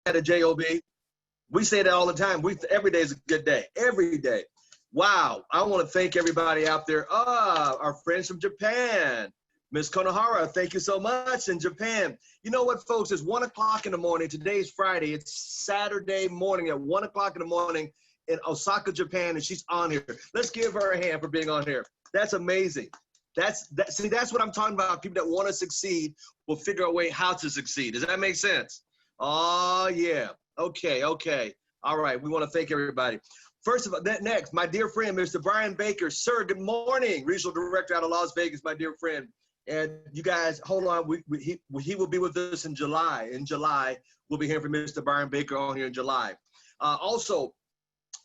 at a job. We say that all the time. Every day is a good day. Every day. Wow. I want to thank everybody out there. Our friends from Japan. Miss Konohara, thank you so much in Japan. You know what, folks? It's 1 o'clock in the morning. Today's Friday. It's Saturday morning at 1 o'clock in the morning in Osaka, Japan, and she's on here. Let's give her a hand for being on here. That's amazing. See, that's what I'm talking about. People that want to succeed will figure out a way how to succeed. Does that make sense? Oh, yeah. Okay. All right. We want to thank everybody. First of all, next, my dear friend, Mr. Brian Baker. Sir, good morning. Regional Director out of Las Vegas, my dear friend. And you guys, hold on. He will be with us in July. In July, we'll be hearing from Mr. Brian Baker on here in July. Also,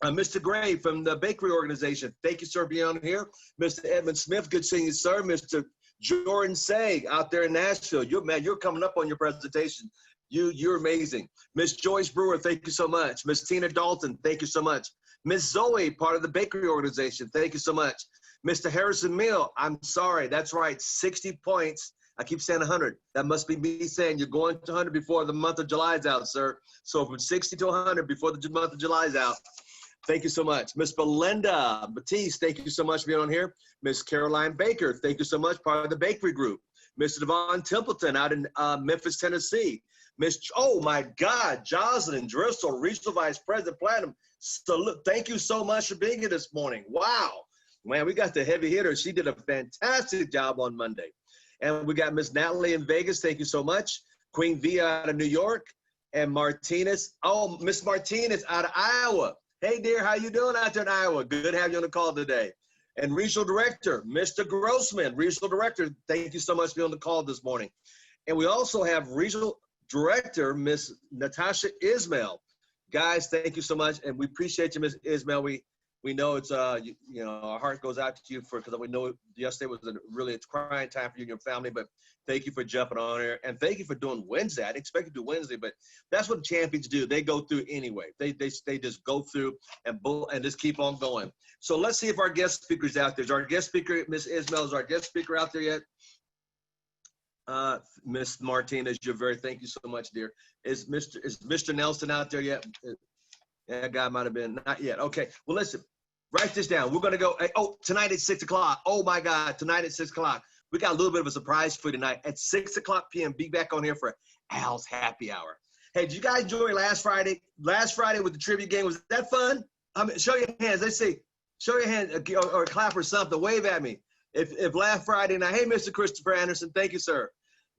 Mr. Gray from the bakery organization. Thank you, sir, for being on here. Mr. Edmund Smith, good seeing you, sir. Mr. Jordan Saig out there in Nashville. You're coming up on your presentation. You're amazing. Miss Joyce Brewer, thank you so much. Miss Tina Dalton, thank you so much. Miss Zoe, part of the bakery organization, thank you so much. Mr. Harrison Mill, I'm sorry, that's right, 60 points. I keep saying 100. That must be me saying you're going to 100 before the month of July is out, sir. So from 60 to 100 before the month of July is out. Thank you so much. Miss Belinda Batiste, thank you so much for being on here. Miss Caroline Baker, thank you so much, part of the bakery group. Mr. Devon Templeton out in Memphis, Tennessee. Oh my God, Jocelyn Driscoll, Regional Vice President Platinum. So thank you so much for being here this morning. Wow. Man, we got the heavy hitter. She did a fantastic job on Monday. And we got Miss Natalie in Vegas. Thank you so much. Queen Via out of New York. And Martinez. Oh, Miss Martinez out of Iowa. Hey, dear, how you doing out there in Iowa? Good to have you on the call today. And Regional Director, Mr. Grossman, Regional Director, thank you so much for being on the call this morning. And we also have Regional Director, Miss Natasha Ismail. Guys, thank you so much. And we appreciate you, Miss Ismail. We know it's, you know, our heart goes out to you because we know yesterday was it's crying time for you and your family, but thank you for jumping on here. And thank you for doing Wednesday. I didn't expect you to do Wednesday, but that's what champions do. They go through anyway. They just go through and just keep on going. So let's see if our guest speaker's out there. Is our guest speaker, Miss Ismail, is our guest speaker out there yet? Miss Martinez, thank you so much, dear. Is Mr. Nelson out there yet? That guy might have been, not yet. Okay, well, listen, write this down. We're gonna go, tonight at 6 o'clock. Oh my God, tonight at 6 o'clock. We got a little bit of a surprise for you tonight. At 6 o'clock p.m., be back on here for Al's Happy Hour. Hey, did you guys enjoy last Friday? Last Friday with the trivia game, was that fun? Show your hands, let's see. Show your hands or clap or something, wave at me. If last Friday night, hey, Mr. Christopher Anderson, thank you, sir.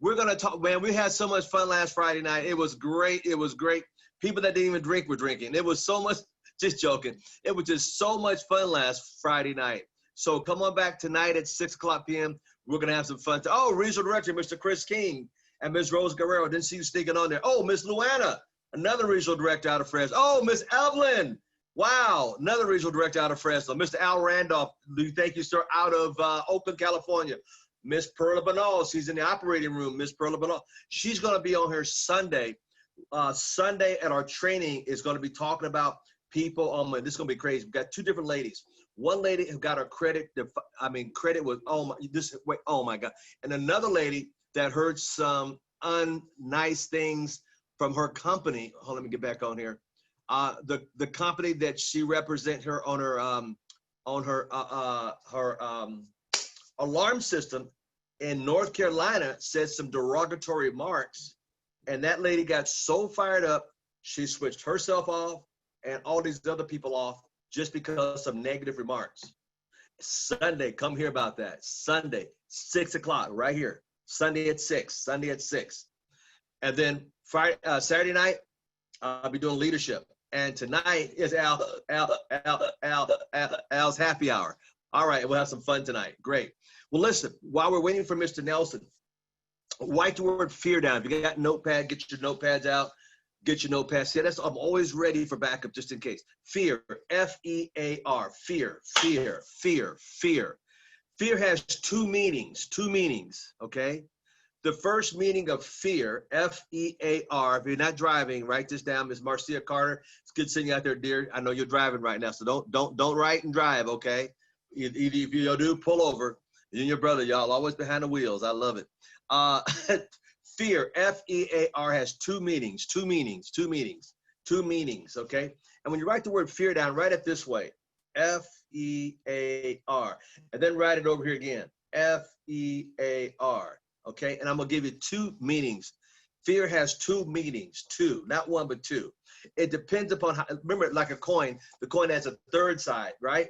We're gonna talk, man, we had so much fun last Friday night. It was great, it was great. People that didn't even drink were drinking. It was so much, just joking. It was just so much fun last Friday night. So come on back tonight at 6 o'clock p.m. We're going to have some fun. Oh, Regional Director, Mr. Chris King and Ms. Rose Guerrero. Didn't see you sneaking on there. Oh, Ms. Luana, another Regional Director out of Fresno. Oh, Ms. Evelyn. Wow, another Regional Director out of Fresno. Mr. Al Randolph, thank you, sir, out of Oakland, California. Miss Perla Banal, she's in the operating room. Miss Perla Banal, she's going to be on here Sunday. Sunday at our training is going to be talking about people on this is going to be crazy. We've got two different ladies. One lady who got her credit, credit was, oh my God. And another lady that heard some unnice things from her company. Hold on, let me get back on here. The company that she represents her on her alarm system in North Carolina said some derogatory remarks. And that lady got so fired up, she switched herself off and all these other people off just because of negative remarks. Sunday, come hear about that. Sunday, 6 o'clock, right here. Sunday at 6. And then Friday, Saturday night, I'll be doing leadership. And tonight is Al's Happy Hour. All right, we'll have some fun tonight. Great. Well, listen, while we're waiting for Mr. Nelson, write the word fear down. If you got a notepad, get your notepads out. Get your notepads. See, I'm always ready for backup just in case. Fear, F-E-A-R, fear, fear, fear, fear. Fear has two meanings, okay? The first meaning of fear, F-E-A-R, if you're not driving, write this down, Ms. Marcia Carter. It's good seeing you out there, dear. I know you're driving right now, so don't write and drive, okay? Either if you do, pull over. You and your brother, y'all always behind the wheels. I love it. fear, F-E-A-R, has two meanings, okay? And when you write the word fear down, write it this way, F-E-A-R, and then write it over here again, F-E-A-R, okay? And I'm gonna give you two meanings. Fear has two meanings, two, not one, but two. It depends upon how, remember, like a coin, the coin has a third side, right?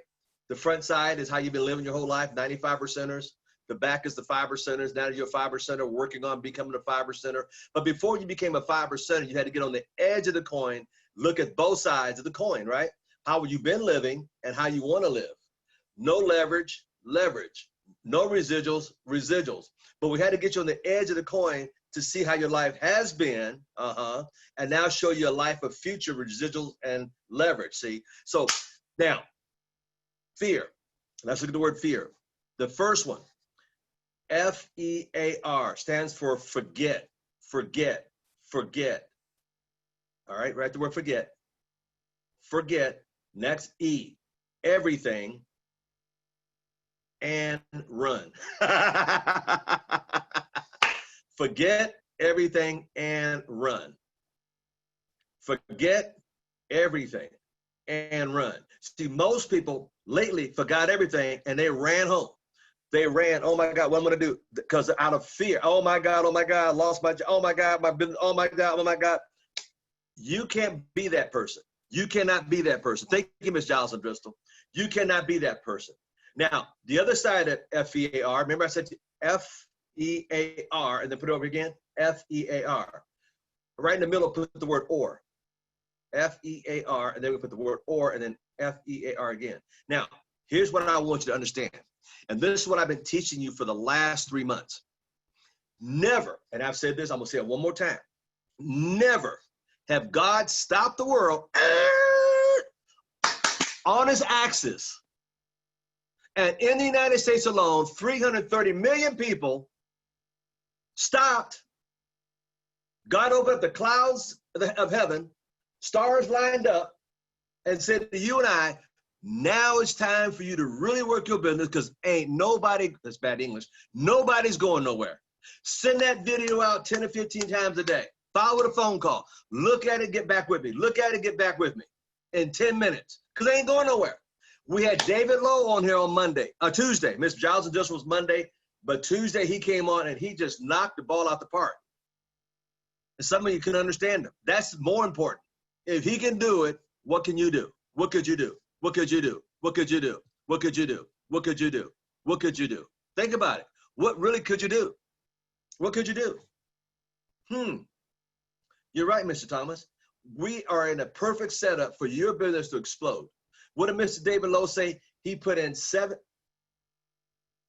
The front side is how you've been living your whole life, 95%ers. The back is the 5%ers. Now you're a 5%er, working on becoming a 5%er. But before you became a 5%er, you had to get on the edge of the coin, look at both sides of the coin, right? How you been living and how you want to live. No leverage, leverage. No residuals, residuals. But we had to get you on the edge of the coin to see how your life has been, and now show you a life of future residuals and leverage, see? So now, fear. Let's look at the word fear. The first one, F-E-A-R, stands for forget, forget, forget. All right, write the word forget. Forget. Next, E, everything, and run. Forget everything and run. Forget everything and run. See, most people lately forgot everything and they ran home. They ran, oh my God, what am I gonna do? Because out of fear, oh my God, I lost my job, oh my God, my business, oh my God, oh my God. You can't be that person. You cannot be that person. Thank you, Ms. Johnson Bristol. You cannot be that person. Now, the other side of F-E-A-R, remember I said F-E-A-R, and then put it over again, F-E-A-R. Right in the middle, put the word or. F-E-A-R, and then we put the word or, and then F-E-A-R again. Now, here's what I want you to understand. And this is what I've been teaching you for the last 3 months. Never, and I've said this, I'm gonna say it one more time. Never have God stopped the world on his axis. And in the United States alone, 330 million people stopped. God opened up the clouds of heaven, stars lined up, and said to you and I, now it's time for you to really work your business, because ain't nobody, that's bad English, nobody's going nowhere. Send that video out 10 or 15 times a day. Follow with a phone call. Look at it, get back with me. Look at it, get back with me in 10 minutes, because they ain't going nowhere. We had David Lowe on here on Tuesday. Mr. Johnson just was Monday, but Tuesday he came on and he just knocked the ball out the park. And some of you can understand him. That's more important. If he can do it, what can you do? What could you do? What could you do? What could you do? What could you do? What could you do? What could you do? Think about it. What really could you do? What could you do? You're right, Mr. Thomas. We are in a perfect setup for your business to explode. What did Mr. David Lowe say? He put 100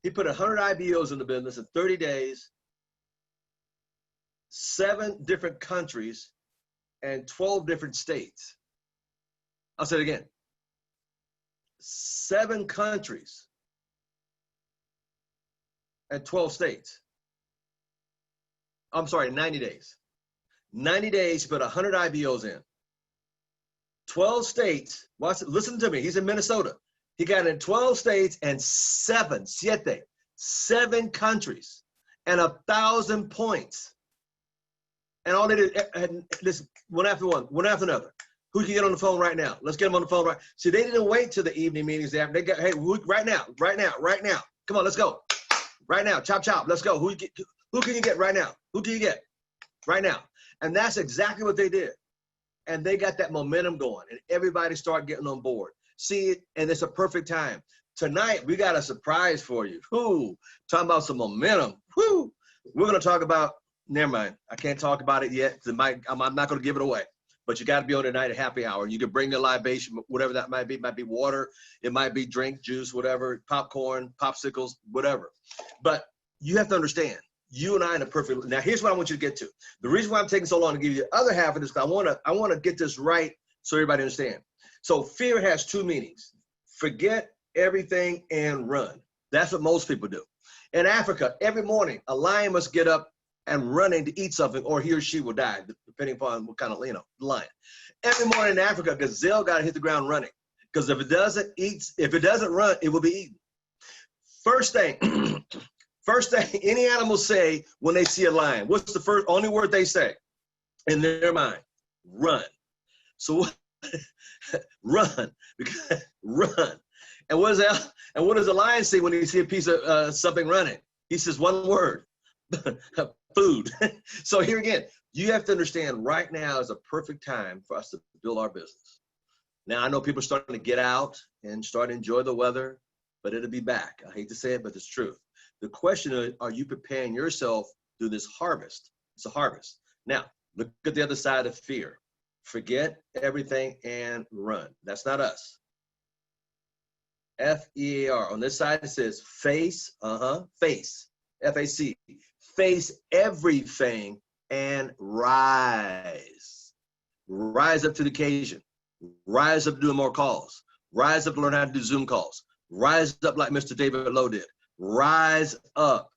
IBOs in the business in 30 days, 7 different countries, and 12 different states. I'll say it again. 7 countries and 12 states. I'm sorry, 90 days. 90 days, he put 100 IBOs in. 12 states, listen to me, he's in Minnesota. He got in 12 states and 7 countries and 1,000 points. And all they did, listen, one after another. Who can get on the phone right now? Let's get them on the phone right. See, they didn't wait till the evening meetings. They got, hey, right now. Come on, let's go. Right now, chop, let's go. Who can you get right now? Who can you get right now? And that's exactly what they did. And they got that momentum going, and everybody started getting on board. See, and it's a perfect time. Tonight, we got a surprise for you. Talking about some momentum. We're going to talk about, never mind. I can't talk about it yet. I'm not going to give it away. But you got to be on tonight at happy hour. You can bring a libation, whatever that might be. It might be water. It might be drink, juice, whatever, popcorn, popsicles, whatever. But you have to understand, you and I in a perfect, now here's what I want you to get to. The reason why I'm taking so long to give you the other half of this, because I want to get this right so everybody understands. So fear has 2 meanings. Forget everything and run. That's what most people do. In Africa, every morning, a lion must get up and running to eat something, or he or she will die, depending upon what kind of, lion. Every morning in Africa, a gazelle got to hit the ground running, because if it doesn't run, it will be eaten. First thing, First thing any animal say when they see a lion, what's the only word they say in their mind? Run. So run, run. And what is that? And what does the lion say when he see a piece of something running? He says one word, food. So here again, you have to understand right now is a perfect time for us to build our business. Now, I know people are starting to get out and start to enjoy the weather, but it'll be back. I hate to say it, but it's true. The question is, are you preparing yourself through this harvest? It's a harvest. Now, look at the other side of fear. Forget everything and run. That's not us. F-E-A-R. On this side, it says face, face, F-A-C. Face everything and rise. Rise up to the occasion. Rise up doing more calls. Rise up to learn how to do Zoom calls. Rise up like Mr. David Lowe did. Rise up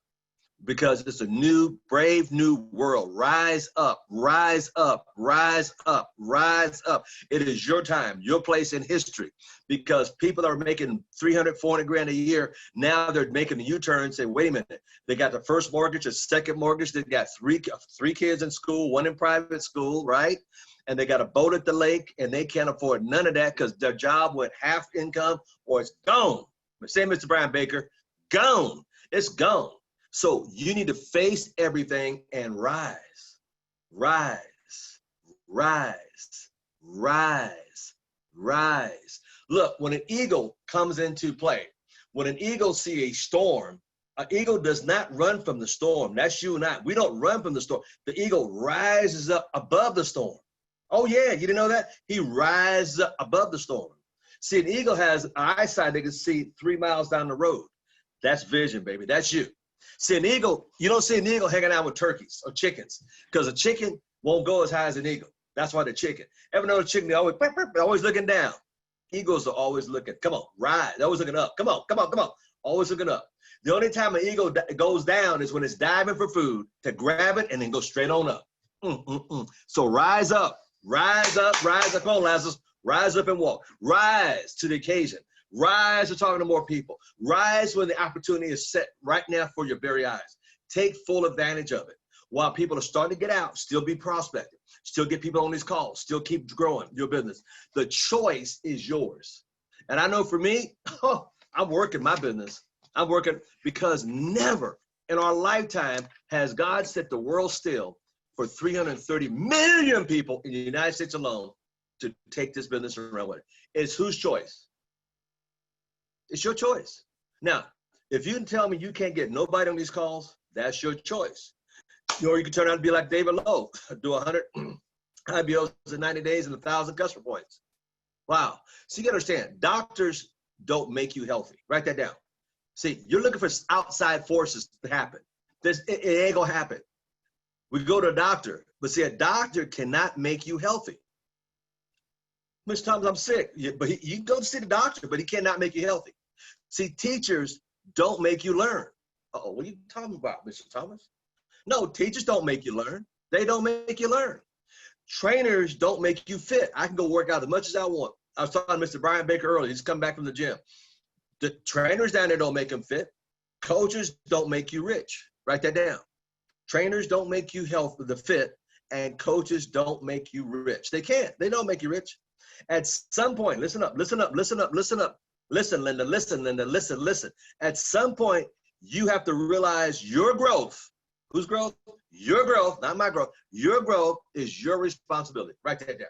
because it's a new, brave new world. Rise up, rise up, rise up, rise up. It is your time, your place in history, because people are making 300, 400 grand a year. Now they're making a U-turn and say, wait a minute, they got the first mortgage, a second mortgage. They got three kids in school, one in private school, right? And they got a boat at the lake and they can't afford none of that because their job went half income or it's gone. Say, Mr. Brian Baker, gone. It's gone. So you need to face everything and rise, rise, rise, rise, rise. Look, when an eagle comes into play, when an eagle sees a storm, an eagle does not run from the storm. That's you and I. We don't run from the storm. The eagle rises up above the storm. Oh yeah, you didn't know that? He rises up above the storm. See, an eagle has eyesight. They can see 3 miles down the road. That's vision, baby. That's you. See, an eagle, you don't see an eagle hanging out with turkeys or chickens because a chicken won't go as high as an eagle. That's why the chicken. Ever know the chicken, they're always looking down. Eagles are always looking, come on, rise. They're always looking up. Come on, come on, come on. Always looking up. The only time an eagle goes down is when it's diving for food to grab it and then go straight on up. So rise up, rise up, rise up. Come on, Lazarus. Rise up and walk. Rise to the occasion. Rise to talking to more people. Rise when the opportunity is set right now for your very eyes. Take full advantage of it. While people are starting to get out, still be prospecting. Still get people on these calls. Still keep growing your business. The choice is yours. And I know for me, I'm working my business. I'm working because never in our lifetime has God set the world still for 330 million people in the United States alone to take this business around with it. It's whose choice? It's your choice. Now, if you can tell me you can't get nobody on these calls, that's your choice. Or you can turn out to be like David Lowe, do 100 IBOs in 90 days and 1,000 customer points. Wow. So you got to understand, doctors don't make you healthy. Write that down. See, you're looking for outside forces to happen. It ain't going to happen. We go to a doctor, but see, a doctor cannot make you healthy. Mr. Thomas, I'm sick. Yeah, but you can go to see the doctor, but he cannot make you healthy. See, teachers don't make you learn. Uh-oh, what are you talking about, Mr. Thomas? No, teachers don't make you learn. They don't make you learn. Trainers don't make you fit. I can go work out as much as I want. I was talking to Mr. Brian Baker earlier. He's come back from the gym. The trainers down there don't make him fit. Coaches don't make you rich. Write that down. Trainers don't make you fit, and coaches don't make you rich. They can't. They don't make you rich. At some point, listen up, listen up, listen up, listen up. Listen, Linda, listen, Linda, listen, listen. At some point, you have to realize your growth. Whose growth? Your growth, not my growth. Your growth is your responsibility. Write that down.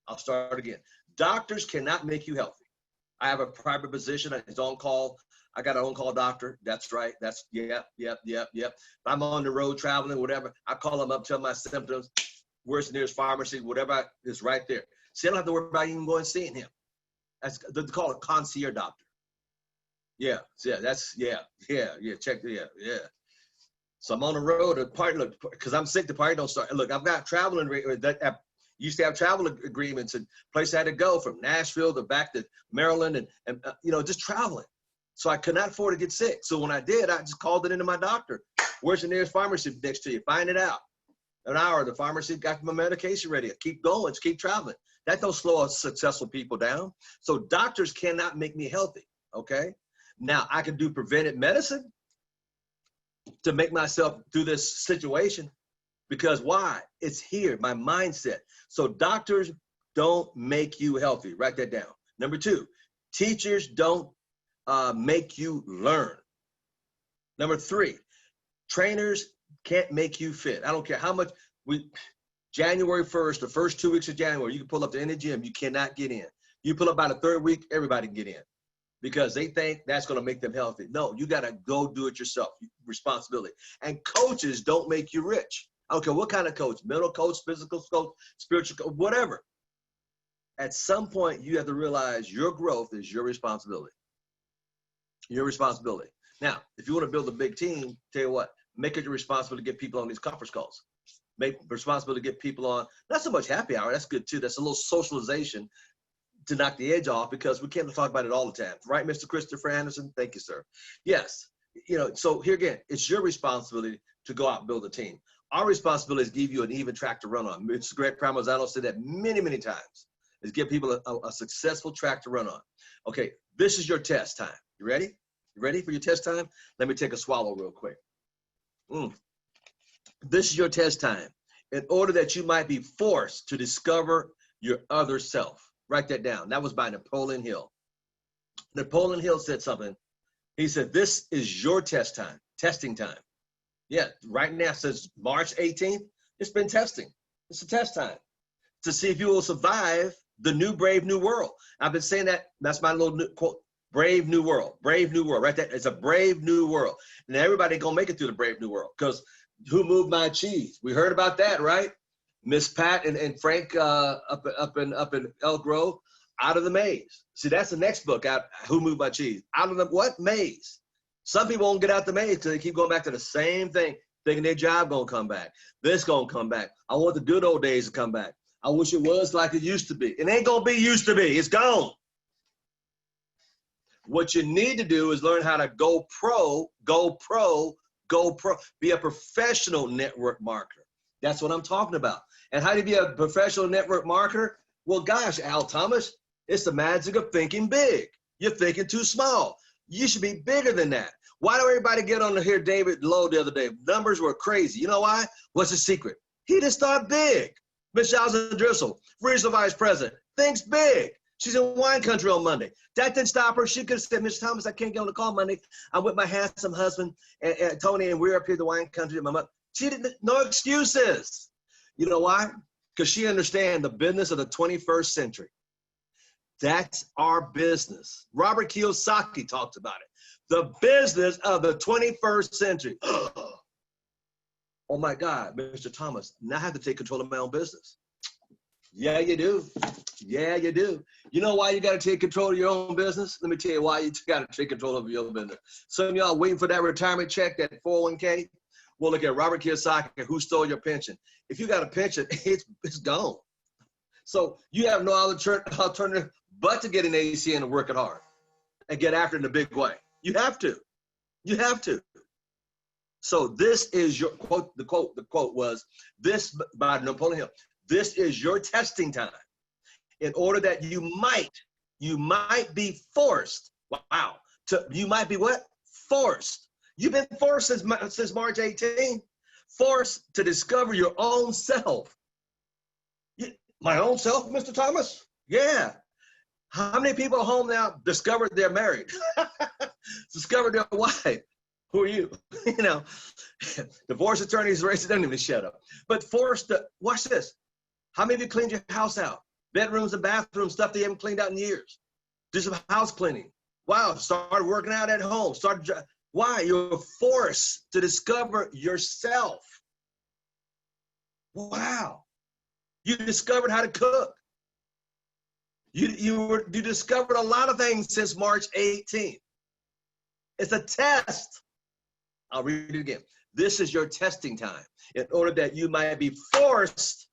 I'll start again. Doctors cannot make you healthy. I have a private position. It's on call. I got an on-call doctor. That's right. That's, yep. If I'm on the road traveling, whatever, I call them up, tell my symptoms, where's the nearest pharmacy, whatever is right there. See, I don't have to worry about even going and seeing him. They call it concierge doctor. Yeah, check, yeah. So I'm on the road, the party, look, because I'm sick, the party don't start. Look, I've got traveling, used to have travel agreements and places I had to go from Nashville to back to Maryland and just traveling. So I could not afford to get sick. So when I did, I just called it into my doctor. Where's the nearest pharmacy next to you? Find it out. An hour, the pharmacy got my medication ready. Keep going, just keep traveling. That don't slow successful people down. So doctors cannot make me healthy, okay? Now, I can do preventive medicine. to make myself through this situation. Because why? It's here, my mindset. So doctors don't make you healthy. Write that down. Number two, teachers don't make you learn. Number three, trainers can't make you fit. I don't care how much January 1st, the first 2 weeks of January, you can pull up to any gym, you cannot get in. You pull up by the third week, everybody can get in because they think that's going to make them healthy. No, you got to go do it yourself. Responsibility. And coaches don't make you rich. I don't care what kind of coach, mental coach, physical coach, spiritual coach, whatever. At some point, you have to realize your growth is your responsibility. Your responsibility. Now, if you want to build a big team, tell you what, make it your responsibility to get people on these conference calls. Make responsibility to get people on, not so much happy hour, that's good too. That's a little socialization to knock the edge off because we can't talk about it all the time. Right, Mr. Christopher Anderson? Thank you, sir. Yes, so here again, it's your responsibility to go out and build a team. Our responsibility is give you an even track to run on. Mr. Greg Pramazano said that many, many times, is give people a successful track to run on. Okay, this is your test time. You ready? You ready for your test time? Let me take a swallow real quick. This is your test time in order that you might be forced to discover your other self. Write that down. That was by Napoleon Hill. Napoleon Hill said something. He said, this is your test time, testing time. Yeah, right now, since March 18th, it's been testing. It's a test time to see if you will survive the new brave new world. I've been saying that. That's my little quote, brave new world, brave new world, right there. It's a brave new world. And everybody gonna make it through the brave new world because who moved my cheese? We heard about that, right? Miss Pat and Frank up in Elk Grove, Out of the Maze. See, that's the next book out, Who Moved My Cheese? Out of the what? Maze. Some people won't get out the maze because they keep going back to the same thing, thinking their job gonna come back. This gonna come back. I want the good old days to come back. I wish it was like it used to be. It ain't gonna be used to be. It's gone. What you need to do is learn how to go pro, be a professional network marketer. That's what I'm talking about. And how do you be a professional network marketer? Well, gosh, Al Thomas, it's the magic of thinking big. You're thinking too small. You should be bigger than that. Why do everybody get on to hear David Lowe the other day? Numbers were crazy. You know why? What's the secret? He just thought big. Miss Johnson Driscoll, regional vice president, thinks big. She's in wine country on Monday. That didn't stop her. She could have said, Mr. Thomas, I can't get on the call Monday. I'm with my handsome husband, and Tony, and we're up here at the wine country. My mother. She didn't, no excuses. You know why? Because she understands the business of the 21st century. That's our business. Robert Kiyosaki talked about it. The business of the 21st century. Oh my God, Mr. Thomas, now I have to take control of my own business. Yeah, you do. Yeah, you do. You know why you got to take control of your own business? Let me tell you why you got to take control of your own business. Some of y'all waiting for that retirement check, that 401k. Well, look at Robert Kiyosaki, who stole your pension. If you got a pension, it's gone. So you have no alternative but to get an ACN and work it hard and get after it in a big way. You have to. You have to. So this is your quote. The quote was this by Napoleon Hill. This is your testing time in order that you might be forced. Wow. You might be what? Forced. You've been forced since March 18, forced to discover your own self. My own self, Mr. Thomas? Yeah. How many people at home now discovered they're married? Discovered their wife? Who are you? You know, divorce attorneys, races, don't even shut up. But forced to, watch this. How many of you cleaned your house out? Bedrooms and bathrooms, stuff they haven't cleaned out in years. Do some house cleaning. Wow, started working out at home. Why? You're forced to discover yourself. Wow. You discovered how to cook. You discovered a lot of things since March 18th. It's a test. I'll read it again. This is your testing time in order that you might be forced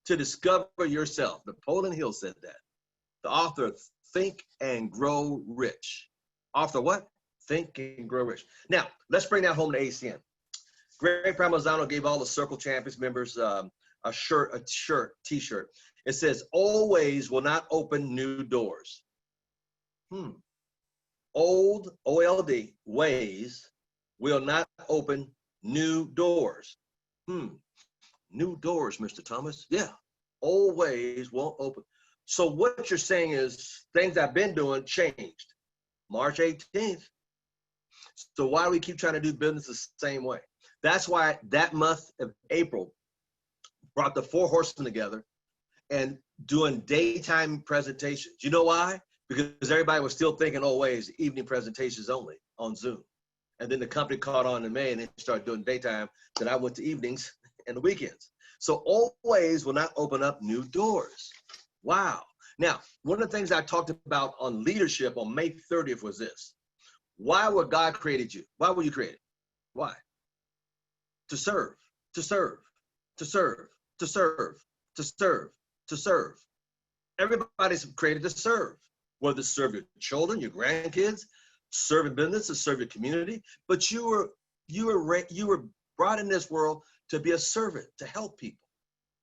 to discover yourself. Napoleon Hill said that. The author of Think and Grow Rich. Author what? Think and Grow Rich. Now, let's bring that home to ACN. Greg Pramazano gave all the Circle Champions members a t-shirt. It says, always will not open new doors. Old, OLD, ways will not open new doors. New doors, Mr. Thomas. Yeah, old ways won't open. So what you're saying is things I've been doing changed. March 18th. So why do we keep trying to do business the same way? That's why that month of April brought the 4 horsemen together and doing daytime presentations. You know why? Because everybody was still thinking old ways, evening presentations only on Zoom. And then the company caught on in May and they started doing daytime. Then I went to evenings and the weekends. So old ways will not open up new doors. Wow. Now, one of the things I talked about on leadership on May 30th was this. Why would God created you? Why were you created? Why? To serve, to serve, to serve, to serve, to serve, to serve. Everybody's created to serve, whether to serve your children, your grandkids, serve in business, to serve your community. But you were brought in this world to be a servant, to help people.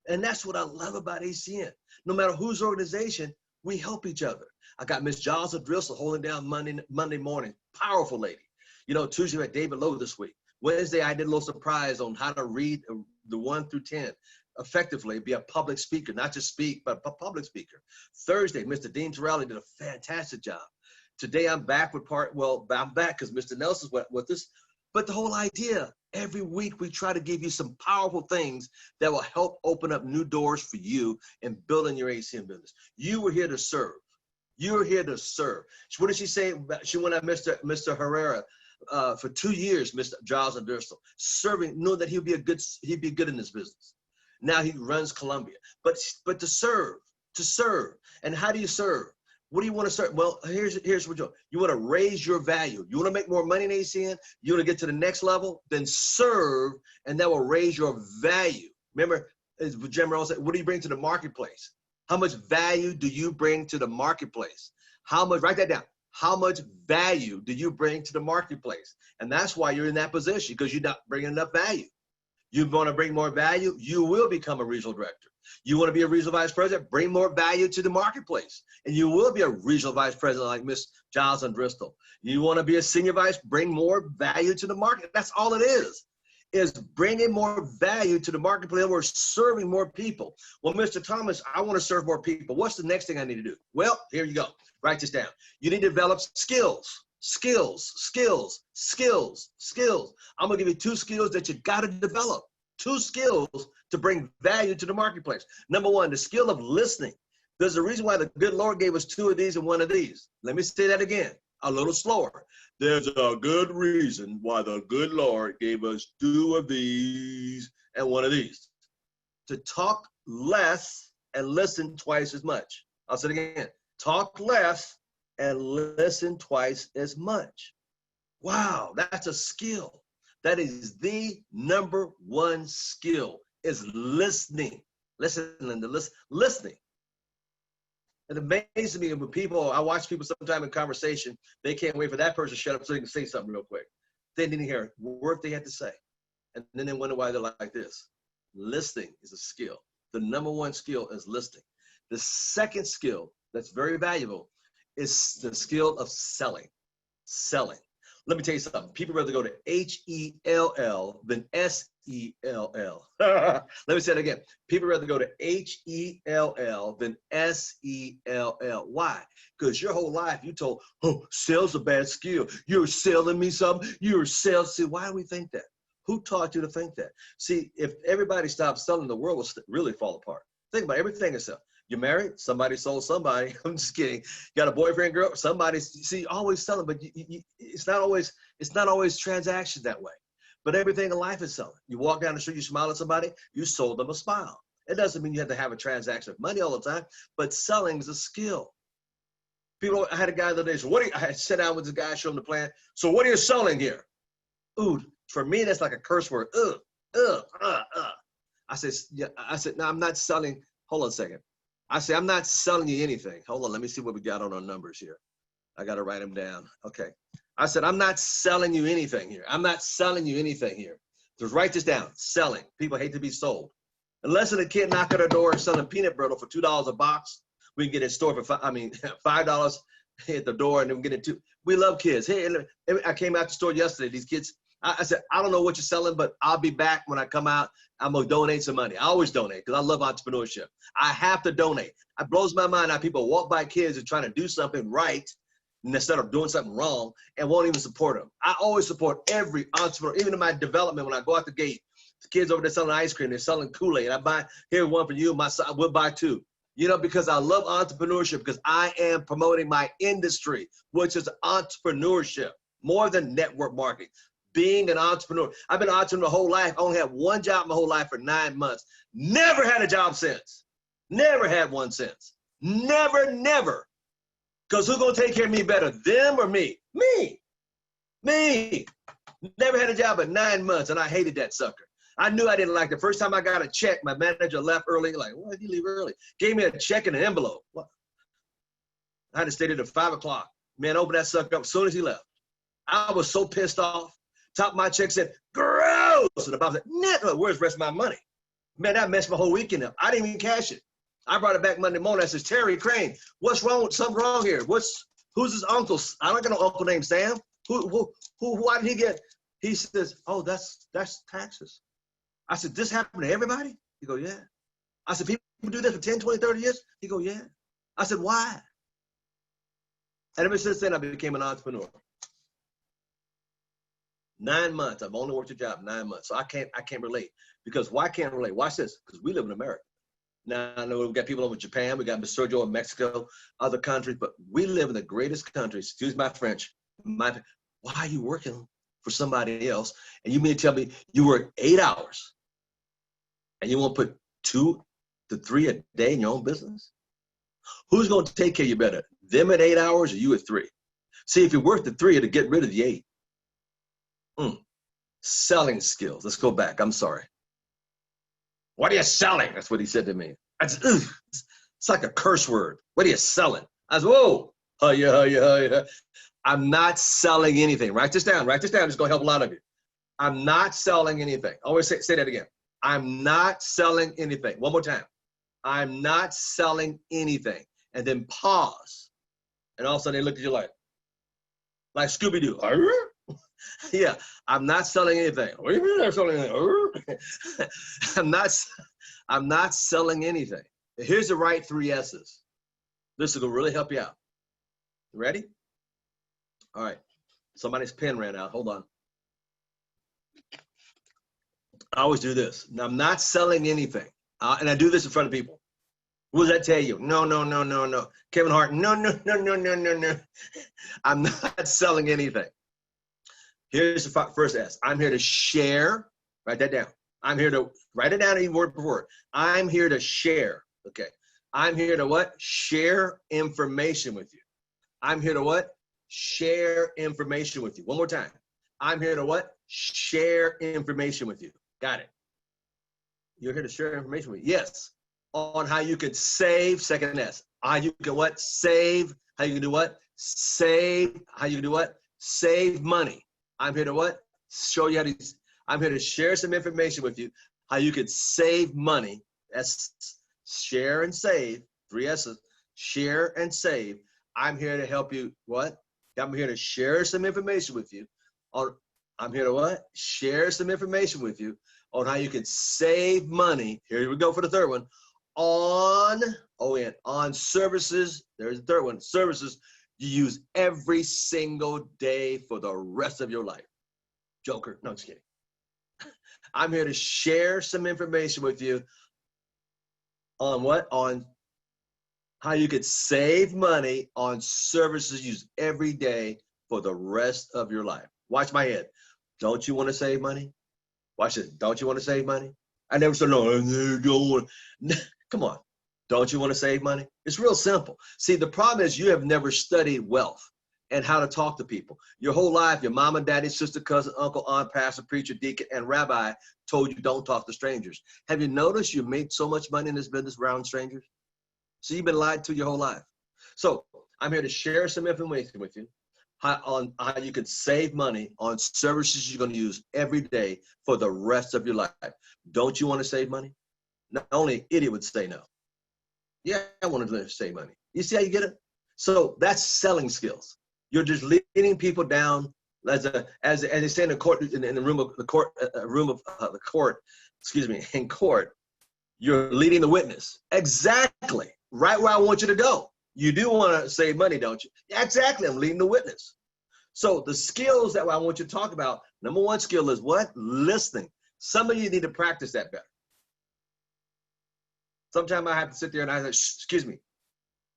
And that's what I love about ACN. No matter whose organization, we help each other. I got Miss Giles Driscoll holding down Monday morning. Powerful lady. You know, Tuesday we had David Lowe this week. Wednesday, I did a little surprise on how to read the 1 through 10 effectively, be a public speaker, not just speak, but a public speaker. Thursday, Mr. Dean Torelli did a fantastic job. Today, I'm back with I'm back because Mr. Nelson's with us. But the whole idea, every week we try to give you some powerful things that will help open up new doors for you and building your ACN business. You were here to serve. You were here to serve. What did she say? She went at Mr. Herrera for 2 years, Mr. Giles and Driscoll, serving, knew that he'd be good in this business. Now he runs Columbia. But to serve. And how do you serve? What do you want to serve? Well, here's what you want to raise your value. You want to make more money in ACN? You want to get to the next level? Then serve, and that will raise your value. Remember, as Jim Rohn said, what do you bring to the marketplace? How much value do you bring to the marketplace? Write that down. How much value do you bring to the marketplace? And that's why you're in that position, because you're not bringing enough value. You want to bring more value, you will become a regional director. You want to be a regional vice president, bring more value to the marketplace. And you will be a regional vice president like Miss Giles and Bristol. You want to be a senior vice, bring more value to the market. That's all it is bringing more value to the marketplace. We're serving more people. Well, Mr. Thomas, I want to serve more people. What's the next thing I need to do? Well, here you go. Write this down. You need to develop skills. I'm going to give you 2 skills that you got to develop. 2 skills to bring value to the marketplace. Number 1, the skill of listening. There's a reason why the good Lord gave us 2 of these and 1 of these. Let me say that again, a little slower. There's a good reason why the good Lord gave us 2 of these and 1 of these. To talk less and listen twice as much. I'll say it again. Talk less and listen twice as much. Wow, that's a skill. That is the number 1 skill, is listening. Listening. It amazes me when people, I watch people sometime in conversation, they can't wait for that person to shut up so they can say something real quick. They didn't hear a word they had to say. And then they wonder why they're like this. Listening is a skill. The number 1 skill is listening. The second skill that's very valuable is the skill of selling. Let me tell you something. People rather go to H-E-L-L than S-E-L-L. Let me say it again. People rather go to H-E-L-L than S-E-L-L. Why? Because your whole life you told, oh, sales a bad skill. You're selling me something. You're selling. See, why do we think that? Who taught you to think that? See, if everybody stopped selling, the world will really fall apart. Think about everything itself. You're married, somebody sold somebody. I'm just kidding. You got a boyfriend, girl, somebody. See, always selling, but it's not always transactions that way. But everything in life is selling. You walk down the street, you smile at somebody, you sold them a smile. It doesn't mean you have to have a transaction of money all the time, but selling is a skill. People, I had a guy the other day. So I sat down with this guy, showed him the plan. So what are you selling here? Ooh, for me that's like a curse word. I said, no, I'm not selling. Hold on a second. I say, I'm not selling you anything. Hold on, let me see what we got on our numbers here. I got to write them down. Okay. I said, I'm not selling you anything here. I'm not selling you anything here. Just write this down. Selling. People hate to be sold. Unless a kid knock at our door selling peanut brittle for $2 a box, we can get it stored for $5 at the door, and then we get it too. We love kids. Hey, I came out the store yesterday. These kids, I said, I don't know what you're selling, but I'll be back when I come out. I'm going to donate some money. I always donate because I love entrepreneurship. I have to donate. It blows my mind how people walk by kids and trying to do something right instead of doing something wrong and won't even support them. I always support every entrepreneur, even in my development. When I go out the gate, the kids over there selling ice cream, they're selling Kool-Aid. I buy, here one for you, I will buy two. You know, because I love entrepreneurship, because I am promoting my industry, which is entrepreneurship, more than network marketing. Being an entrepreneur. I've been an entrepreneur my whole life. I only had one job my whole life for 9 months. Never had a job since. Never had one since. Never, never. Because who's going to take care of me better, them or me? Me. Me. Never had a job for 9 months, and I hated that sucker. I knew I didn't like it. The first time I got a check, my manager left early. Like, why did you leave early? Gave me a check in an envelope. What? I had to stay there till 5 o'clock. Man, open that sucker up as soon as he left. I was so pissed off. Top of my check said, gross. And the boss said, no, where's the rest of my money? Man, that messed my whole weekend up. I didn't even cash it. I brought it back Monday morning. I says, Terry Crane, what's wrong? Something wrong here. Who's his uncle? I don't got no uncle named Sam. Why did he get? He says, oh, that's taxes. I said, this happened to everybody? He go, yeah. I said, people do this for 10, 20, 30 years? He go, yeah. I said, why? And ever since then, I became an entrepreneur. 9 months. I've only worked a job 9 months. So I can't relate. Because why can't I relate? Watch this. Because we live in America. Now, I know we've got people over in Japan. We got Mr. Sergio in Mexico, other countries. But we live in the greatest country. Excuse my French. Why are you working for somebody else? And you mean to tell me you work 8 hours and you want to put 2 to 3 a day in your own business? Who's going to take care of you better? Them at 8 hours or you at 3? See, if you work the 3, it'll get rid of the 8. Selling skills. Let's go back. I'm sorry. What are you selling? That's what he said to me. It's like a curse word. What are you selling? I said, whoa. I'm not selling anything. Write this down. Write this down. It's going to help a lot of you. I'm not selling anything. Always say that again. I'm not selling anything. One more time. I'm not selling anything. And then pause. And all of a sudden they look at you like Scooby-Doo. Yeah, I'm not selling anything. What do you mean I'm selling anything? I'm not selling anything. Here's the right 3 S's. This will really help you out. You ready? All right. Somebody's pen ran out. Hold on. I always do this. Now, I'm not selling anything. And I do this in front of people. What does that tell you? No. Kevin Hart, no. I'm not selling anything. Here's the first S. I'm here to share. Write that down. I'm here to write it down even word per word. I'm here to share. Okay. I'm here to what? Share information with you. I'm here to what? Share information with you. One more time. I'm here to what? Share information with you. Got it. You're here to share information with you. Yes. On how you could save, second S. How you can what? Save. How you can do what? Save. How you can do what? Save money. I'm here to what? Show you how to, I'm here to share some information with you, how you could save money. That's share and save, 3 S's, share and save. I'm here to help you, what? I'm here to share some information with you. I'm here to what? Share some information with you on how you can save money. Here we go for the third one. On services, there's the third one, services you use every single day for the rest of your life. Joker, no, I'm just kidding. I'm here to share some information with you on what? On how you could save money on services used every day for the rest of your life. Watch my head. Don't you want to save money? Watch it. Don't you want to save money? I never said, no, I don't want. Come on. Don't you want to save money? It's real simple. See, the problem is you have never studied wealth and how to talk to people. Your whole life, your mom and daddy, sister, cousin, uncle, aunt, pastor, preacher, deacon, and rabbi told you don't talk to strangers. Have you noticed you made so much money in this business around strangers? So you've been lied to your whole life. So I'm here to share some information with you on how you can save money on services you're going to use every day for the rest of your life. Don't you want to save money? Not only an idiot would say no. Yeah, I want to save money. You see how you get it? So that's selling skills. You're just leading people down as they say in the court, in the room of the court, the court, excuse me, in court, you're leading the witness. Exactly. Right where I want you to go. You do want to save money, don't you? Exactly. I'm leading the witness. So the skills that I want you to talk about, number one skill is what? Listening. Some of you need to practice that better. Sometimes I have to sit there and I say, excuse me.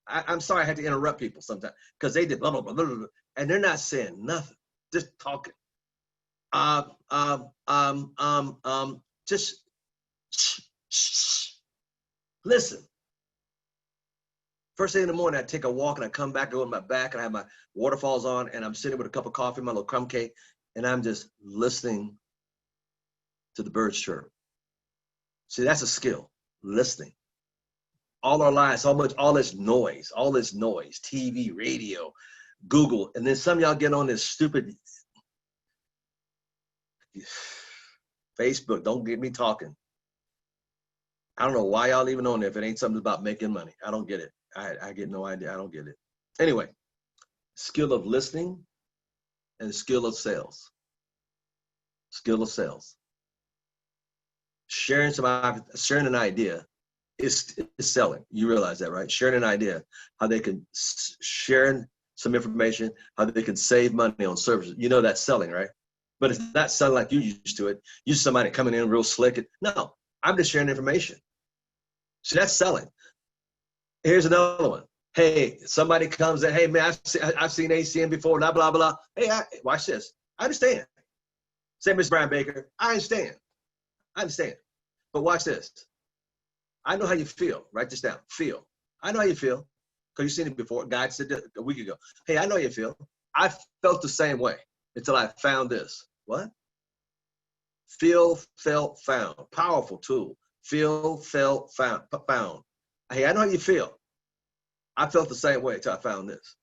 I'm sorry I had to interrupt people sometimes because they did blah, blah, blah, blah, blah, and they're not saying nothing, just talking. Just listen. First thing in the morning, I take a walk and I come back on my back and I have my waterfalls on and I'm sitting with a cup of coffee, my little crumb cake, and I'm just listening to the birds chirp. See, that's a skill, listening. All our lives, all this noise, TV, radio, Google, and then some of y'all get on this stupid Facebook. Don't get me talking. I don't know why y'all even on there if it ain't something about making money. I don't get it. I get no idea. I don't get it. Anyway, skill of listening and skill of sales. Skill of sales. Sharing an idea is selling. You realize that, right? Sharing an idea, how they can share some information, how they can save money on services. You know that's selling, right? But it's not selling like you used to it. You somebody coming in real slick. No, I'm just sharing information. So that's selling. Here's another one. Hey, somebody comes in, hey man, I've seen ACN before, blah, blah, blah. Hey, watch this. I understand. Say, Ms. Brian Baker, I understand. But watch this. I know how you feel. Write this down. Feel. I know how you feel. Because you've seen it before. God said that a week ago. Hey, I know how you feel. I felt the same way until I found this. What? Feel, felt, found. Powerful tool. Feel, felt, found. Hey, I know how you feel. I felt the same way until I found this.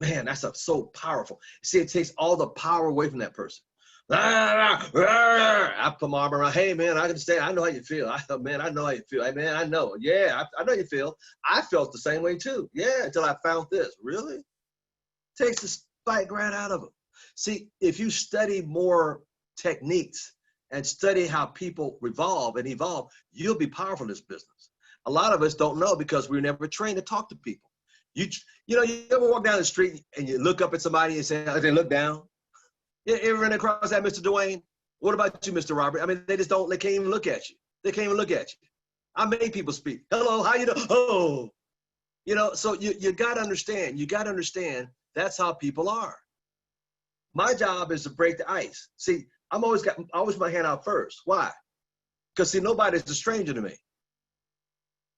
Man, that's so powerful. See, it takes all the power away from that person. I put my arm around, hey man, I understand. I know how you feel. I know how you feel. Hey man, I know. Yeah, I know you feel. I felt the same way too. Yeah, until I found this. Really? Takes the spike right out of them. See, if you study more techniques and study how people revolve and evolve, you'll be powerful in this business. A lot of us don't know because we were never trained to talk to people. You ever walk down the street and you look up at somebody and say, they look down? You ever run across that, Mr. Dwayne? What about you, Mr. Robert? I mean, they can't even look at you. They can't even look at you. I made people speak. Hello, how you doing? Oh, so you got to understand. You got to understand that's how people are. My job is to break the ice. See, I'm always my hand out first. Why? Because see, nobody's a stranger to me.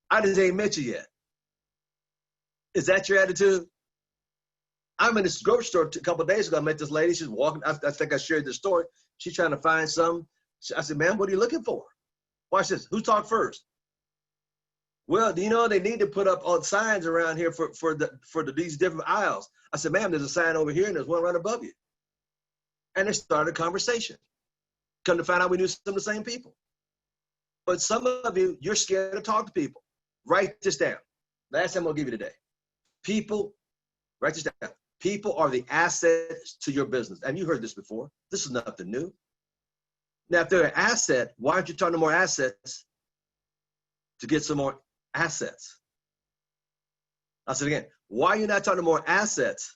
I just ain't met you yet. Is that your attitude? I'm in this grocery store a couple of days ago. I met this lady. She's walking. I think I shared this story. She's trying to find something. I said, ma'am, what are you looking for? Watch this. Who talked first? Well, they need to put up all signs around here for these different aisles. I said, ma'am, there's a sign over here and there's one right above you. And they started a conversation. Come to find out we knew some of the same people. But some of you, you're scared to talk to people. Write this down. Last time I'll give you today. People, write this down. People are the assets to your business. And you heard this before. This is nothing new. Now, if they're an asset, why aren't you talking to more assets to get some more assets? I'll say it again. Why are you not talking to more assets,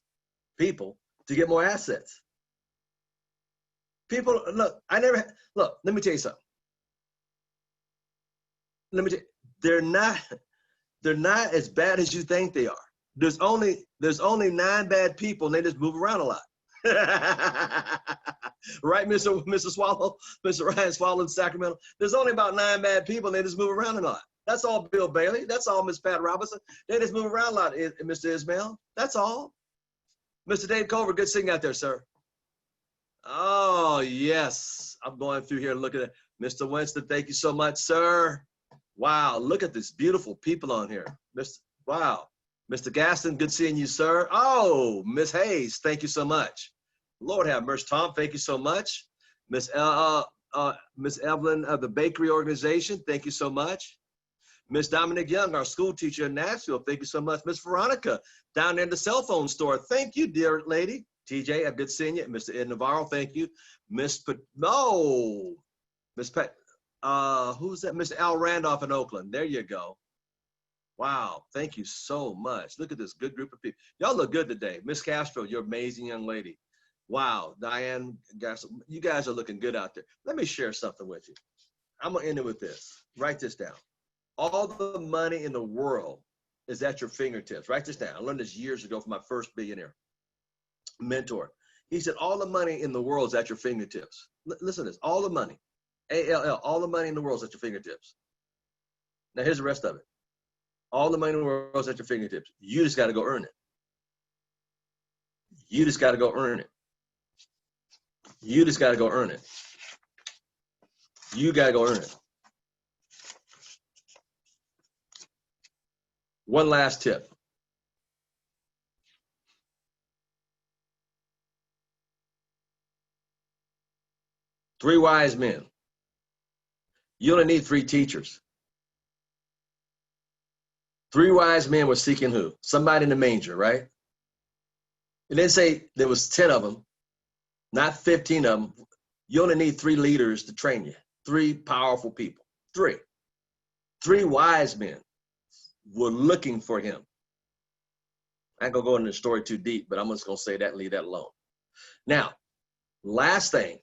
people, to get more assets? People, look, let me tell you something. They're not as bad as you think they are. There's only 9 bad people and they just move around a lot. Right, Mr. Swallow, Mr. Ryan Swallow in Sacramento. There's only about 9 bad people and they just move around a lot. That's all Bill Bailey. That's all Miss Pat Robinson. They just move around a lot, Mr. Ismail. That's all. Mr. Dave Culver, good seeing you out there, sir. Oh, yes. I'm going through here looking at Mr. Winston. Thank you so much, sir. Wow, look at these beautiful people on here. Wow. Mr. Gaston, good seeing you, sir. Oh, Miss Hayes, thank you so much. Lord have mercy. Tom, thank you so much. Miss Evelyn of the Bakery Organization, thank you so much. Miss Dominic Young, our school teacher in Nashville, thank you so much. Miss Veronica, down there in the cell phone store, thank you, dear lady. TJ, good seeing you. Mr. Ed Navarro, thank you. Miss no, Miss Pat, who's that? Mr. Al Randolph in Oakland. There you go. Wow, thank you so much. Look at this good group of people. Y'all look good today. Miss Castro, you're an amazing young lady. Wow, Diane, guys, you guys are looking good out there. Let me share something with you. I'm gonna end it with this. Write this down. All the money in the world is at your fingertips. Write this down. I learned this years ago from my first billionaire mentor. He said, all the money in the world is at your fingertips. Listen to this, all the money, A-L-L, all the money in the world is at your fingertips. Now here's the rest of it. All the money in the world is at your fingertips. You just got to go earn it. You just got to go earn it. You just got to go earn it. You got to go earn it. One last tip. Three wise men. You only need three teachers. Three wise men were seeking who? Somebody in the manger, right? It didn't say there was 10 of them, not 15 of them. You only need three leaders to train you. Three powerful people. Three. Three wise men were looking for him. I ain't gonna go into the story too deep, but I'm just gonna say that and leave that alone. Now, last thing,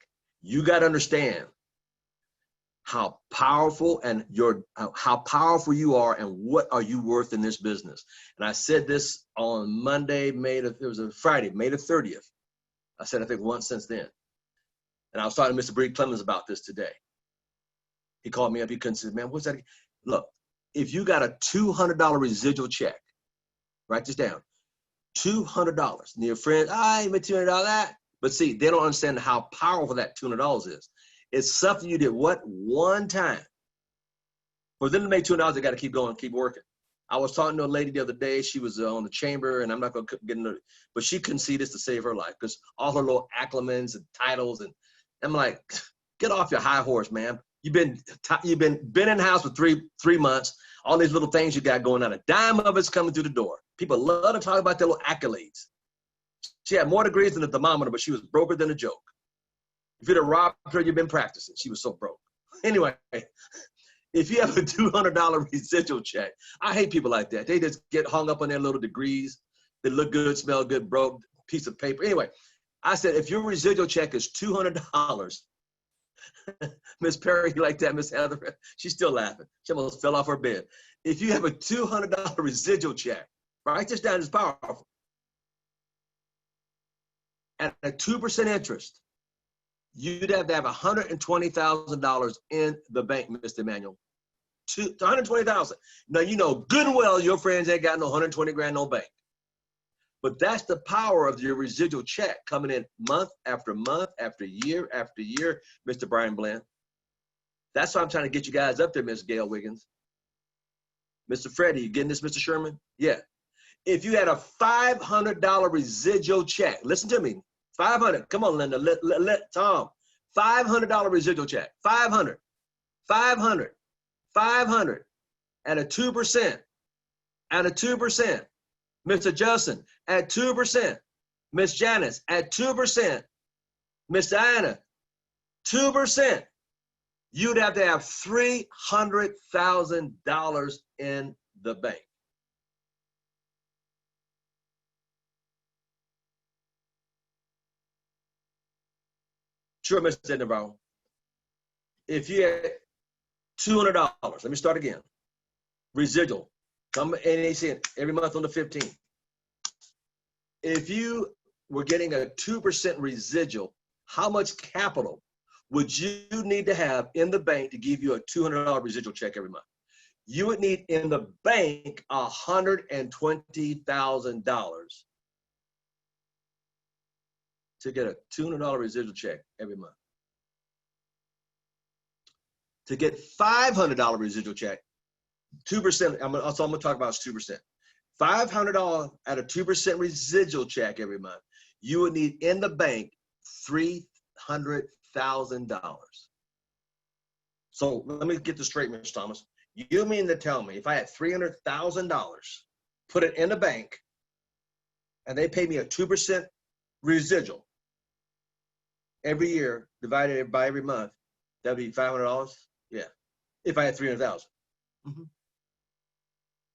you got to understand how powerful and how powerful you are and what are you worth in this business. And I said this on Monday, it was a Friday, May the 30th. I said, I think once since then. And I was talking to Mr. Bree Clemens about this today. He called me up, he couldn't say, man, what's that? Look, if you got a $200 residual check, write this down, $200. And your friends, I ain't made $200 that. But see, they don't understand how powerful that $200 is. It's something you did what? One time. For them to make $200, they got to keep going, keep working. I was talking to a lady the other day. She was on the chamber, and I'm not going to get into it, but she couldn't see this to save her life because all her little acclamans and titles. And I'm like, get off your high horse, man. You've been in the house for three months. All these little things you got going on. A dime of it's coming through the door. People love to talk about their little accolades. She had more degrees than a thermometer, but she was broker than a joke. If you'd have robbed her, you've been practicing. She was so broke. Anyway, if you have a $200 residual check, I hate people like that. They just get hung up on their little degrees. They look good, smell good, broke piece of paper. Anyway, I said, if your residual check is $200, Miss Perry, you like that, Miss Heather? She's still laughing. She almost fell off her bed. If you have a $200 residual check, write this down, it's powerful. At a 2% interest, you'd have to have $120,000 in the bank, Mr. Emmanuel. $120,000. Now, you know good and well your friends ain't got no 120 grand no bank. But that's the power of your residual check coming in month after month, after year, Mr. Brian Bland. That's why I'm trying to get you guys up there, Miss Gail Wiggins. Mr. Freddie, you getting this, Mr. Sherman? Yeah. If you had a $500 residual check, listen to me, 500. Come on, Linda, let Tom. $500 residual check, 500, 500, 500 at a 2%, at a 2%. Mr. Justin at 2%, Miss Janice at 2%, Miss Diana, 2%. You'd have to have $300,000 in the bank. Sure, Mr. Navarro. If you had $200, let me start again. Residual, come NAC every month on the 15th. If you were getting a 2% residual, how much capital would you need to have in the bank to give you a $200 residual check every month? You would need in the bank $120,000 to get a $200 residual check every month. To get $500 residual check, 2%, that's all I'm gonna talk about is 2%. $500 at a 2% residual check every month, you would need in the bank $300,000. So let me get this straight, Mr. Thomas. You mean to tell me if I had $300,000, put it in the bank, and they pay me a 2% residual. Every year, divided by every month, that'd be $500. Yeah, if I had 300,000.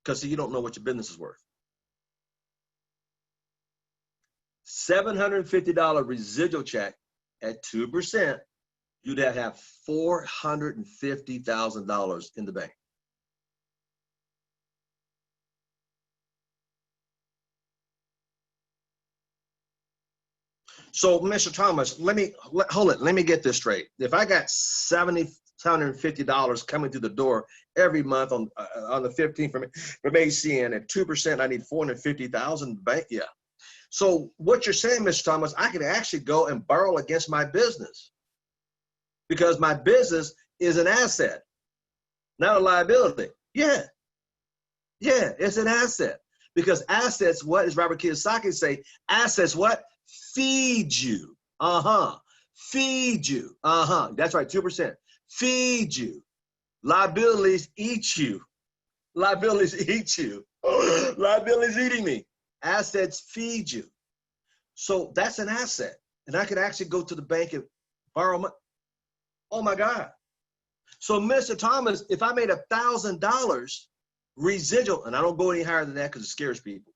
Because you don't know what your business is worth. $750 residual check at 2%, you'd have $450,000 in the bank. So, Mr. Thomas, let me get this straight. If I got $750 coming through the door every month on the 15th from ACN at 2%, I need $450,000 bank. Yeah. So what you're saying, Mr. Thomas, I could actually go and borrow against my business because my business is an asset, not a liability. Yeah. Yeah, it's an asset because assets, what does Robert Kiyosaki say? Assets, what? Feed you. Feed you. That's right, 2%. Feed you. Liabilities eat you. Liabilities eat you. Liabilities eating me. Assets feed you. So that's an asset. And I could actually go to the bank and borrow money. Oh my God. So Mr. Thomas, if I made $1,000 residual, and I don't go any higher than that because it scares people.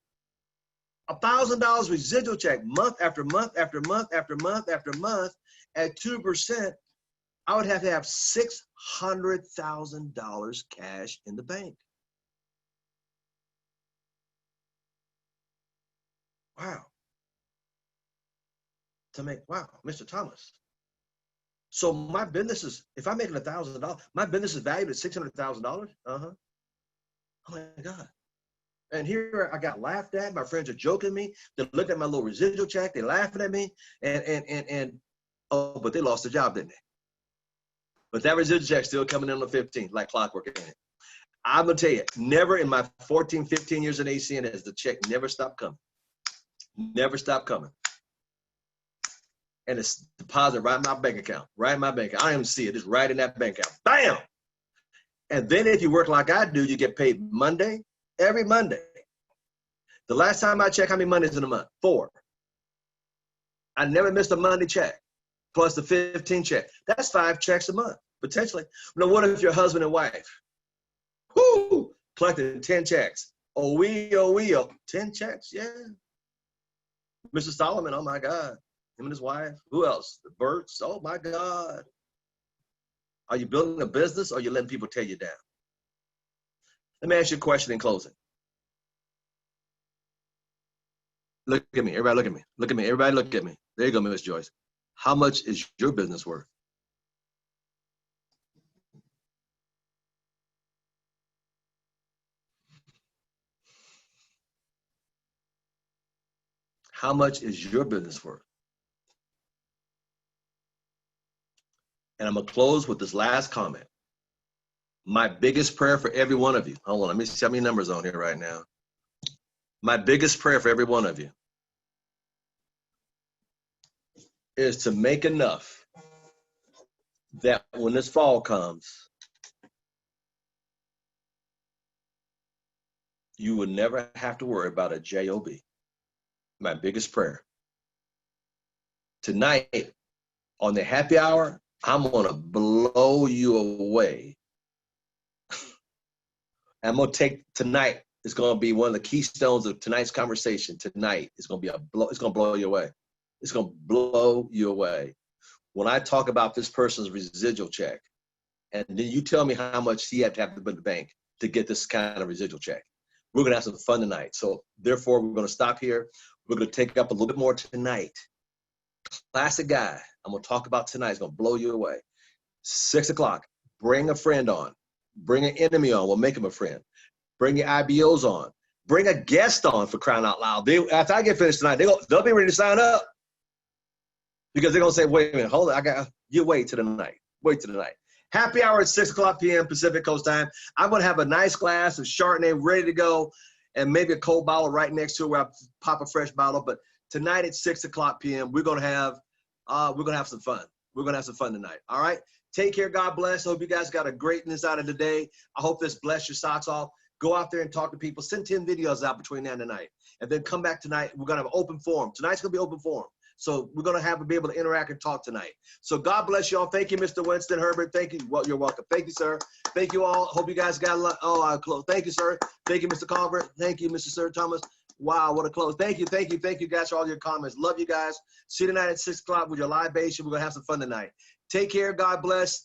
$1,000 residual check month after month after month after month after month at 2%, I would have to have $600,000 cash in the bank. Wow. Wow, Mr. Thomas. So my business is, if I'm making $1,000, my business is valued at $600,000. Oh my God. And here I got laughed at. My friends are joking me. They look at my little residual check. They're laughing at me. And oh, but they lost their job, didn't they? But that residual check's still coming in on the 15th, like clockwork. Ain't it? I'm going to tell you, never in my 14, 15 years in ACN has the check never stopped coming. Never stopped coming. And it's deposited right in my bank account. Right in my bank account. I don't even see it. It's right in that bank account. Bam! And then if you work like I do, you get paid Monday, every Monday. The last time I checked how many Mondays in a month? 4. I never missed a Monday check, plus the 15 check. That's 5 checks a month, potentially. Now, what if your husband and wife, collected 10 checks? Oh, 10 checks, yeah. Mr. Solomon, oh my God. Him and his wife. Who else? The Burts, oh my God. Are you building a business or are you letting people tear you down? Let me ask you a question in closing. Look at me, everybody look at me. Look at me, everybody look at me. There you go, Miss Joyce. How much is your business worth? How much is your business worth? And I'm gonna close with this last comment. My biggest prayer for every one of you. Hold on, let me see how many numbers on here right now. My biggest prayer for every one of you is to make enough that when this fall comes, you will never have to worry about a job. My biggest prayer. Tonight, on the happy hour, I'm gonna blow you away. I'm gonna take tonight. It's gonna be one of the keystones of tonight's conversation. Tonight, it's gonna be it's gonna blow you away. It's gonna blow you away. When I talk about this person's residual check, and then you tell me how much he had to have to put in the bank to get this kind of residual check. We're gonna have some fun tonight. So therefore, we're gonna stop here. We're gonna take up a little bit more tonight. Classic guy. I'm gonna talk about tonight. It's gonna blow you away. 6 o'clock. Bring a friend on. Bring an enemy on. We'll make him a friend. Bring your IBOs on. Bring a guest on, for crying out loud. After I get finished tonight, they'll be ready to sign up because they're gonna say, "Wait a minute, hold on. You wait till the night. Wait till the night." Happy hour at 6 o'clock p.m. Pacific Coast time. I'm gonna have a nice glass of Chardonnay ready to go, and maybe a cold bottle right next to it where I pop a fresh bottle. But tonight at 6 o'clock p.m., we're gonna have some fun. We're gonna have some fun tonight. All right. Take care. God bless. I hope you guys got a greatness out of the day. I hope this blessed your socks off. Go out there and talk to people. Send 10 videos out between now and tonight. And then come back tonight. We're going to have an open forum. Tonight's going to be open forum. So we're going to be able to interact and talk tonight. So God bless you all. Thank you, Mr. Winston Herbert. Thank you. Well, you're welcome. Thank you, sir. Thank you all. Hope you guys got a lot. Oh, I close. Thank you, sir. Thank you, Mr. Colbert. Thank you, Mr. Sir Thomas. Wow, what a close. Thank you, thank you, thank you guys for all your comments. Love you guys. See you tonight at 6 o'clock with your libation. We're going to have some fun tonight. Take care. God bless.